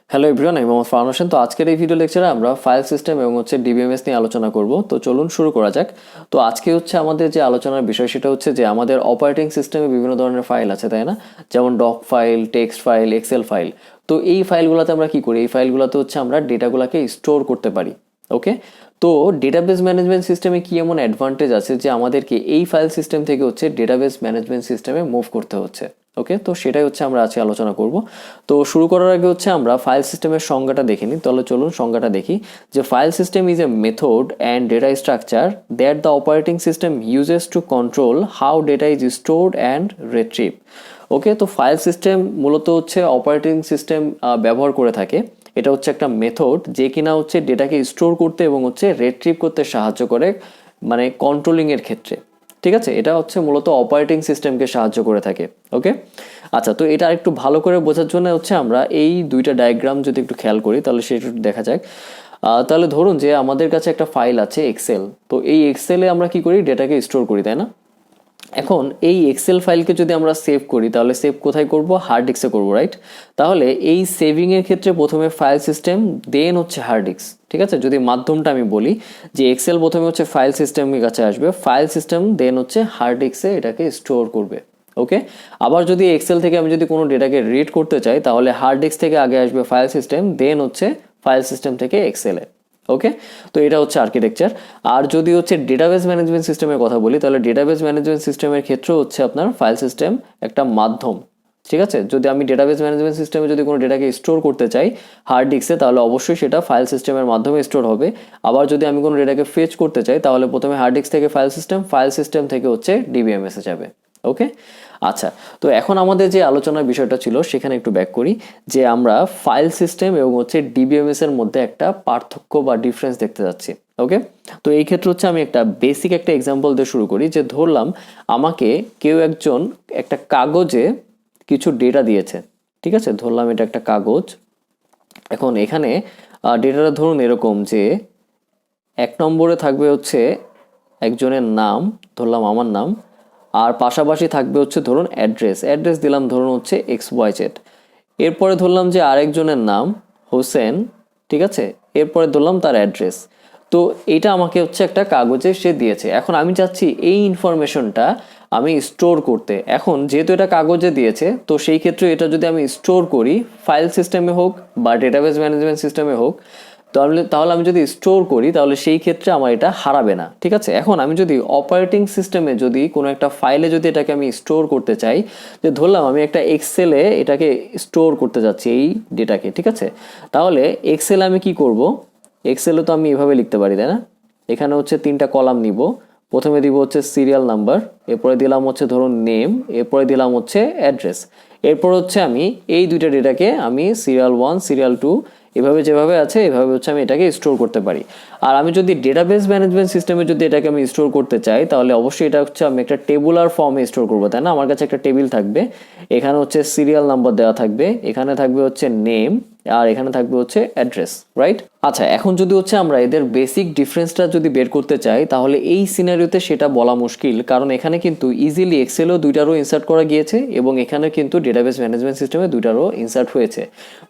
Hello everyone, আমি মোহাম্মদ ফারহান হোসেন। তো আজকের এই ভিডিও লেকচারে আমরা ফাইল সিস্টেম এবং ডিবিএমএস নিয়ে আলোচনা করব। তো চলুন শুরু করা যাক। তো আজকে আমাদের যে আলোচনার বিষয় সেটা হচ্ছে যে আমাদের অপারেটিং সিস্টেমে বিভিন্ন ধরনের ফাইল আছে, তাই না? যেমন doc file, text file, excel file. তো এই ফাইলগুলোতে আমরা কি করি? এই ফাইলগুলোতে আমরা ডেটাগুলোকে স্টোর করতে পারি। ওকে, তো ডেটাবেস ম্যানেজমেন্ট সিস্টেমে কি এমন অ্যাডভান্টেজ আছে যে আমাদেরকে এই ফাইল সিস্টেম থেকে ডেটাবেস ম্যানেজমেন্ট সিস্টেমে মুভ করতে হচ্ছে? ওকে, তো সেটাই আমরা আজকে আলোচনা করব। তো শুরু করার আগে আমরা ফাইল সিস্টেমের সংজ্ঞাটা দেখে নিই। তাহলে চলুন সংজ্ঞাটা দেখি। যে file system is a method and data structure that the operating system uses to control how data is stored and retrieve. Okay, তো ফাইল সিস্টেম মূলত অপারেটিং সিস্টেম ব্যবহার করে থাকে। এটা একটা মেথড যে কিনা ডেটাকে স্টোর করতে এবং রিট্রিভ করতে সাহায্য করে, মানে কন্ট্রোলিংয়ের ক্ষেত্রে। ঠিক আছে, এটা মূলত অপারেটিং সিস্টেমকে সাহায্য করে থাকে। ওকে, আচ্ছা, তো এটা একটু ভালো করে বোঝার জন্য আমরা এই দুইটা ডায়াগ্রাম যদি একটু খেয়াল করি তাহলে সেটা দেখা যাক। তাহলে ধরুন যে আমাদের কাছে একটা ফাইল আছে এক্সেল। তো এই এক্সেলে আমরা কি করি? ডেটাকে স্টোর করি, তাই না? এখন এই এক্সেল ফাইলকে যদি আমরা সেভ করি তাহলে সেভ কোথায় করব? হার্ড ডিস্কে করবো, রাইট? তাহলে এই সেভিংয়ের ক্ষেত্রে প্রথমে ফাইল সিস্টেম, দেন হার্ড ডিস্ক। ঠিক আছে, যদি মাধ্যমটা আমি বলি যে এক্সেল প্রথমে ফাইল সিস্টেমের কাছে আসবে, ফাইল সিস্টেম দেন হার্ড ডিস্কে এটাকে স্টোর করবে। ওকে, আবার যদি এক্সেল থেকে আমি কোনো ডেটাকে রিড করতে চাই তাহলে হার্ড ডিস্ক থেকে আগে আসবে file system, then file system থেকে এক্সেলে। ওকে, তো এটা আর্কিটেকচার। আর যদি ডেটাবেস ম্যানেজমেন্ট সিস্টেমের কথা বলি তাহলে ডেটাবেস ম্যানেজমেন্ট সিস্টেমের ক্ষেত্রে আপনার ফাইল সিস্টেম একটা মাধ্যম। ঠিক আছে, যদি আমি ডেটাবেস ম্যানেজমেন্ট সিস্টেমে কোনো ডেটাকে স্টোর করতে চাই হার্ড ডিস্কে তাহলে অবশ্যই সেটা ফাইল সিস্টেমের মাধ্যমে স্টোর হবে। আবার যদি আমি কোনো ডেটাকে ফেচ করতে চাই তাহলে প্রথমে হার্ড ডিস্ক থেকে ফাইল সিস্টেম থেকে ডিবিএমএস এ যাবে। ওকে, আচ্ছা, তো এখন আমাদের যে আলোচনার বিষয়টা ছিল সেখানে একটু ব্যাক করি যে আমরা ফাইল সিস্টেম এবং ডিবিএমএস এর মধ্যে একটা পার্থক্য বা ডিফারেন্স দেখতে যাচ্ছি। ওকে, তো এই ক্ষেত্রে আমি একটা বেসিক একটা এক্সাম্পল দিয়ে শুরু করি। যে ধরলাম আমাকে কেউ একজন একটা কাগজে কিছু ডেটা দিয়েছে। ঠিক আছে, ধরলাম এটা একটা কাগজ। এখন এখানে ডেটাটা ধরুন এরকম যে 1 নম্বরে থাকবে একজনের নাম, ধরলাম আমার নাম। আর পাশাপাশি থাকবে ধরুন অ্যাড্রেস দিলাম ধরুন XYZ। এরপরে ধরলাম যে আরেকজনের নাম হোসেন। ঠিক আছে, এরপরে ধরলাম তার অ্যাড্রেস। তো এটা আমাকে একটা কাগজে সে দিয়েছে। এখন আমি চাচ্ছি এই ইনফরমেশনটা আমি স্টোর করতে। এখন যেহেতু এটা কাগজে দিয়েছে তো সেই ক্ষেত্রে এটা যদি আমি স্টোর করি ফাইল সিস্টেমে হোক বা ডেটাবেস ম্যানেজমেন্ট সিস্টেমে হোক, তাহলে আমি যদি স্টোর করি তাহলে সেই ক্ষেত্রে আমার এটা হারাবে না। ঠিক আছে, এখন আমি যদি অপারেটিং সিস্টেমে কোনো একটা ফাইলে এটাকে আমি স্টোর করতে চাই, যে ধরলাম আমি একটা এক্সেলে এটাকে স্টোর করতে যাচ্ছি এই ডেটাকে। ঠিক আছে, তাহলে এক্সেলে আমি কি করব? এক্সেলে তো আমি এভাবে লিখতে পারি, তাই না? এখানে 3টা কলাম নিব। প্রথমে দিব সিরিয়াল নাম্বার, এরপরে দিলাম ধরুন নেম, এরপরে দিলাম অ্যাড্রেস। এরপর আমি এই দুইটা ডেটাকে আমি সিরিয়াল 1 সিরিয়াল 2 এভাবে যেভাবে আছে এভাবে আমি এটাকে স্টোর করতে পারি। আর আমি যদি ডেটাবেস ম্যানেজমেন্ট সিস্টেমে এটাকে আমি স্টোর করতে চাই তাহলে অবশ্যই এটা আমি একটা টেবুলার ফর্মে স্টোর করবো, তাই না? আমার কাছে একটা টেবিল থাকবে, এখানে সিরিয়াল নাম্বার দেওয়া থাকবে, এখানে থাকবে নেম, আর এখানে থাকবে অ্যাড্রেস, রাইট? আচ্ছা, এখন যদি আমরা এদের বেসিক ডিফারেন্সটা যদি বের করতে চাই তাহলে এই সিনারিওতে সেটা বলা মুশকিল, কারণ এখানে কিন্তু ইজিলি এক্সেলও দুইটারও ইনসার্ট করা গিয়েছে এবং এখানে কিন্তু ডেটাবেস ম্যানেজমেন্ট সিস্টেমে দুইটারও ইনসার্ট হয়েছে।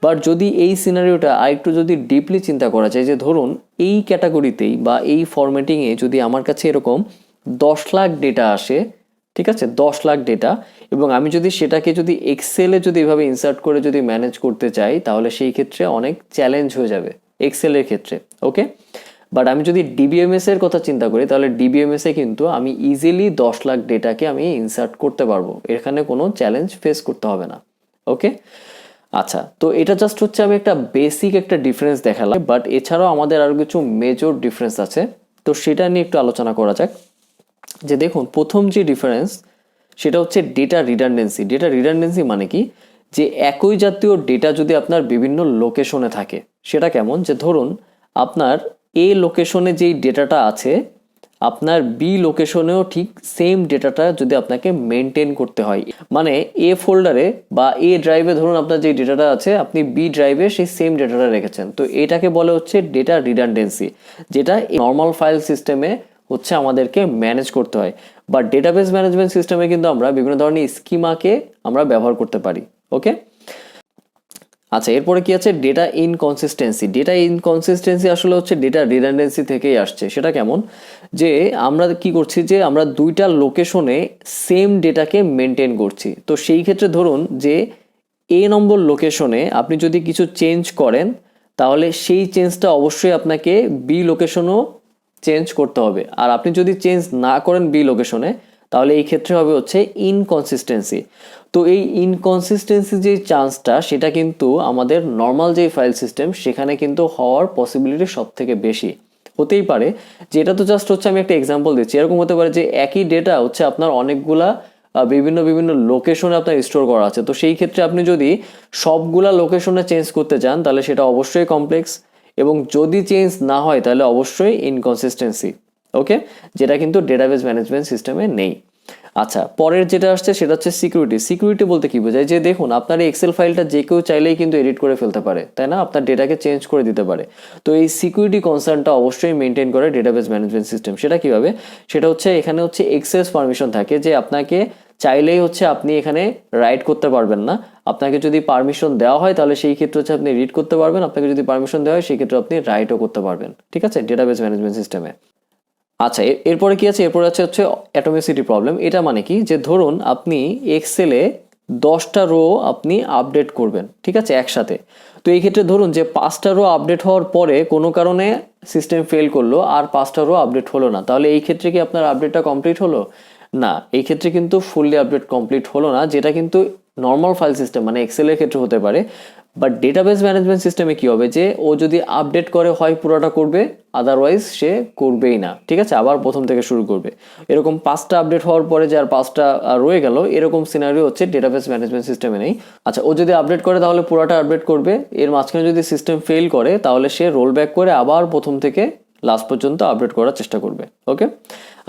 বাট যদি এই সিনারিওটা আরেকটু ডিপলি চিন্তা করা যায়, যে ধরুন এই ক্যাটাগরিতেই বা এই ফরম্যাটিংয়ে যদি আমার কাছে এরকম 10 লাখ ডেটা আসে, ঠিক আছে, 10 লাখ ডেটা, এবং আমি সেটাকে এক্সেলে এভাবে ইনসার্ট করে ম্যানেজ করতে চাই তাহলে সেই ক্ষেত্রে অনেক চ্যালেঞ্জ হয়ে যাবে এক্সেলের ক্ষেত্রে। ওকে, বাট আমি যদি ডিবিএমএস এর কথা চিন্তা করি তাহলে ডিবিএমএস এ কিন্তু আমি ইজিলি 10 লাখ ডেটাকে আমি ইনসার্ট করতে পারবো, এখানে কোনো চ্যালেঞ্জ ফেস করতে হবে না। ওকে, আচ্ছা, তো এটা জাস্ট আমি একটা বেসিক একটা ডিফারেন্স দেখালাম, বাট এছাড়াও আমাদের আরো কিছু মেজর ডিফারেন্স আছে। তো সেটা নিয়ে একটু আলোচনা করা যাক। যে দেখুন, প্রথম যে ডিফারেন্স সেটা ডেটা রিডান্ডেন্সি। ডেটা রিডান্ডেন্সি মানে কি? যে একই জাতীয় ডেটা যদি আপনার বিভিন্ন লোকেশনে থাকে, সেটা কেমন? যে ধরুন আপনার এ লোকেশনে যেই ডেটাটা আছে আপনার বি লোকেশনেও ঠিক সেম ডেটাটা যদি আপনাকে মেনটেন করতে হয়, মানে এ ফোল্ডারে বা এ ড্রাইভে ধরুন আপনার যে ডেটাটা আছে আপনি বি ড্রাইভে সেই সেম ডেটাটা রেখেছেন, তো এটাকে বলে ডেটা রিডান্ডেন্সি, যেটা নর্মাল ফাইল সিস্টেমে আমাদেরকে ম্যানেজ করতে হয়। বা ডেটাবেস ম্যানেজমেন্ট সিস্টেমে কিন্তু আমরা বিভিন্ন ধরনের স্কিমাকে আমরা ব্যবহার করতে পারি। ওকে, আচ্ছা, এরপরে কি আছে, ডেটা ইনকনসিস্টেন্সি। ডেটা ইনকনসিস্টেন্সি আসলে হচ্ছে ডেটা রিডান্ডেন্সি থেকেই আসছে। সেটা কেমন, যে আমরা কি করছি, যে আমরা দুইটা লোকেশনে সেম ডেটাকে মেনটেন করছি। তো সেই ক্ষেত্রে ধরুন যে এ নম্বর লোকেশনে আপনি যদি কিছু চেঞ্জ করেন, তাহলে সেই চেঞ্জটা অবশ্যই আপনাকে বি লোকেশনও চেঞ্জ করতে হবে। আর আপনি যদি চেঞ্জ না করেন বি লোকেশনে, তাহলে এই ক্ষেত্রে হবে হচ্ছে ইনকনসিস্টেন্সি। তো এই ইনকনসিস্টেন্সি যে চান্সটা, সেটা কিন্তু আমাদের নর্মাল যে ফাইল সিস্টেম সেখানে কিন্তু হওয়ার পসিবিলিটি সব থেকে বেশি। হতেই পারে যে, এটা তো জাস্ট হচ্ছে আমি একটা এক্সাম্পল দিচ্ছি, এরকম হতে পারে যে একই ডেটা হচ্ছে আপনার অনেকগুলা বিভিন্ন বিভিন্ন লোকেশনে আপনার স্টোর করা আছে। তো সেই ক্ষেত্রে আপনি যদি সবগুলা লোকেশনে চেঞ্জ করতে চান, তাহলে সেটা অবশ্যই কমপ্লেক্স, এবং যদি চেঞ্জ না হয় তাহলে অবশ্যই ইনকনসিস্টেন্সি। ওকে, যেটা কিন্তু ডেটাবেস ম্যানেজমেন্ট সিস্টেমে নেই। আচ্ছা, পরের যেটা আসছে সেটা হচ্ছে সিকিউরিটি। সিকিউরিটি বলতে কি বোঝায়, যে দেখুন আপনার এই এক্সেল ফাইলটা যে কেউ চাইলেই কিন্তু এডিট করে ফেলতে পারে, তাই না, আপনার ডেটাকে চেঞ্জ করে দিতে পারে। তো এই সিকিউরিটি কনসার্নটা অবশ্যই মেনটেন করে ডেটাবেস ম্যানেজমেন্ট সিস্টেম। সেটা কিভাবে, সেটা হচ্ছে এখানে হচ্ছে এক্সেস পারমিশন থাকে, যে আপনাকে চাইলেই হচ্ছে আপনি এখানে রাইট করতে পারবেন না। আপনাকে যদি পারমিশন দেওয়া হয় তাহলে সেই ক্ষেত্রে হচ্ছে আপনি রিড করতে পারবেন, আপনাকে যদি পারমিশন দেওয়া হয় সেই ক্ষেত্রে আপনি রাইটও করতে পারবেন। ঠিক আছে, ডেটাবেস ম্যানেজমেন্ট সিস্টেমে। আচ্ছা, এরপরে কি আছে, এরপরে হচ্ছে অ্যাটমিসিটি প্রবলেম। এটা মানে কি, যে ধরুন আপনি এক্সেলে 10টা রো আপনি আপডেট করবেন, ঠিক আছে, একসাথে। তো এই ক্ষেত্রে ধরুন যে 5টা রো আপডেট হওয়ার পরে কোনো কারণে সিস্টেম ফেল করলো, আর 5টা রো আপডেট হলো না, তাহলে এই ক্ষেত্রে কি আপনার আপডেটটা কমপ্লিট হলো? না, এই ক্ষেত্রে কিন্তু ফুললি আপডেট কমপ্লিট হলো না, যেটা কিন্তু নর্মাল ফাইল সিস্টেম মানে এক্সেলের ক্ষেত্রে হতে পারে। বাট ডেটাবেস ম্যানেজমেন্ট সিস্টেমে কি হবে, যে ও যদি আপডেট করে হয় পুরোটা করবে, আদারওয়াইজ সে করবেই না। ঠিক আছে, আবার প্রথম থেকে শুরু করবে। এরকম 5টা আপডেট হওয়ার পরে যে আর 5টা রয়ে গেল, এরকম সিনারিও হচ্ছে ডেটাবেস ম্যানেজমেন্ট সিস্টেমে নেই। আচ্ছা, ও যদি আপডেট করে তাহলে পুরোটা আপডেট করবে, এর মাঝখানে যদি সিস্টেম ফেল করে তাহলে সে রোল ব্যাক করে আবার প্রথম থেকে লাস্ট পর্যন্ত আপডেট করার চেষ্টা করবে। ওকে,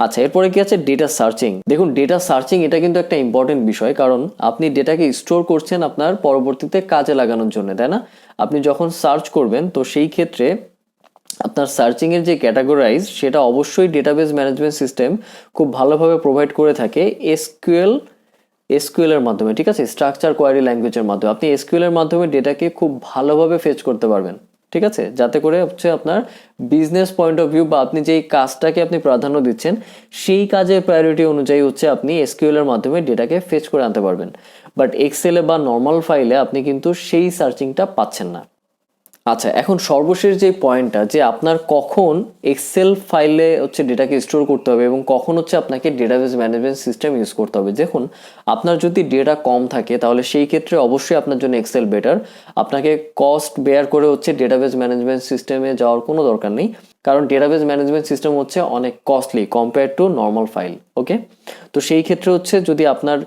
আচ্ছা, এরপরে কি আছে, ডেটা সার্চিং। দেখুন, ডেটা সার্চিং এটা কিন্তু একটা ইম্পর্টেন্ট বিষয়, কারণ আপনি ডেটাকে স্টোর করছেন আপনার পরবর্তীতে কাজে লাগানোর জন্য, তাই না? আপনি যখন সার্চ করবেন, তো সেই ক্ষেত্রে আপনার সার্চিংয়ের যে ক্যাটাগরাইজ, সেটা অবশ্যই ডেটাবেস ম্যানেজমেন্ট সিস্টেম খুব ভালোভাবে প্রোভাইড করে থাকে এসকিউএল এর মাধ্যমে। ঠিক আছে, স্ট্রাকচার কোয়ারি ল্যাঙ্গুয়েজের মাধ্যমে আপনি এসকিউএল এর মাধ্যমে ডেটাকে খুব ভালোভাবে ফেচ করতে পারবেন। ঠিক আছে, যাতে করে হচ্ছে আপনার বিজনেস পয়েন্ট অফ ভিউ বা আপনি যেই কাজটাকে আপনি প্রাধান্য দিচ্ছেন সেই কাজের প্রায়োরিটি অনুযায়ী হচ্ছে আপনি এসকিউএল এর মাধ্যমে ডেটাকে ফেচ করে আনতে পারবেন। বাট এক্সেলে বা নর্মাল ফাইলে আপনি কিন্তু সেই সার্চিংটা পাচ্ছেন না। আচ্ছা, এখন সর্বশেষ যে পয়েন্টটা, যে আপনার কখন এক্সেল ফাইলে হচ্ছে ডেটাকে স্টোর করতে হবে এবং কখন হচ্ছে আপনাকে ডেটাবেস ম্যানেজমেন্ট সিস্টেম ইউজ করতে হবে। দেখুন, আপনার যদি ডেটা কম থাকে তাহলে সেই ক্ষেত্রে অবশ্যই আপনার জন্য এক্সেল বেটার। আপনাকে কস্ট বেয়ার করে হচ্ছে ডেটাবেস ম্যানেজমেন্ট সিস্টেমে যাওয়ার কোনো দরকার নেই, কারণ ডেটাবেস ম্যানেজমেন্ট সিস্টেম হচ্ছে অনেক costly compare to normal file. Okay, তো সেই ক্ষেত্রে হচ্ছে যদি আপনার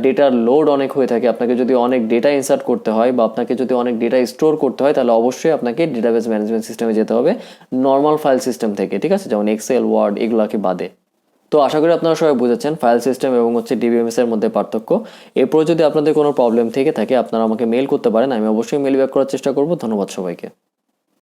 ডেটার লোড অনেক হয়ে থাকে, আপনাকে যদি অনেক ডেটা ইনসার্ট করতে হয় বা আপনাকে যদি অনেক ডেটা স্টোর করতে হয়, তাহলে অবশ্যই আপনাকে ডেটাবেস ম্যানেজমেন্ট সিস্টেমে যেতে হবে নর্মাল ফাইল সিস্টেম থেকে। ঠিক আছে, যেমন এক্সেল, ওয়ার্ড, এগুলোকে বাদে। তো আশা করি আপনারা সবাই বুঝেছেন ফাইল সিস্টেম এবং হচ্ছে ডিবিএমএস এর মধ্যে পার্থক্য। এরপর যদি আপনাদের কোনো প্রবলেম থেকে থাকে আপনারা আমাকে মেল করতে পারেন, আমি অবশ্যই মেল ব্যাক করার চেষ্টা করব। ধন্যবাদ সবাইকে।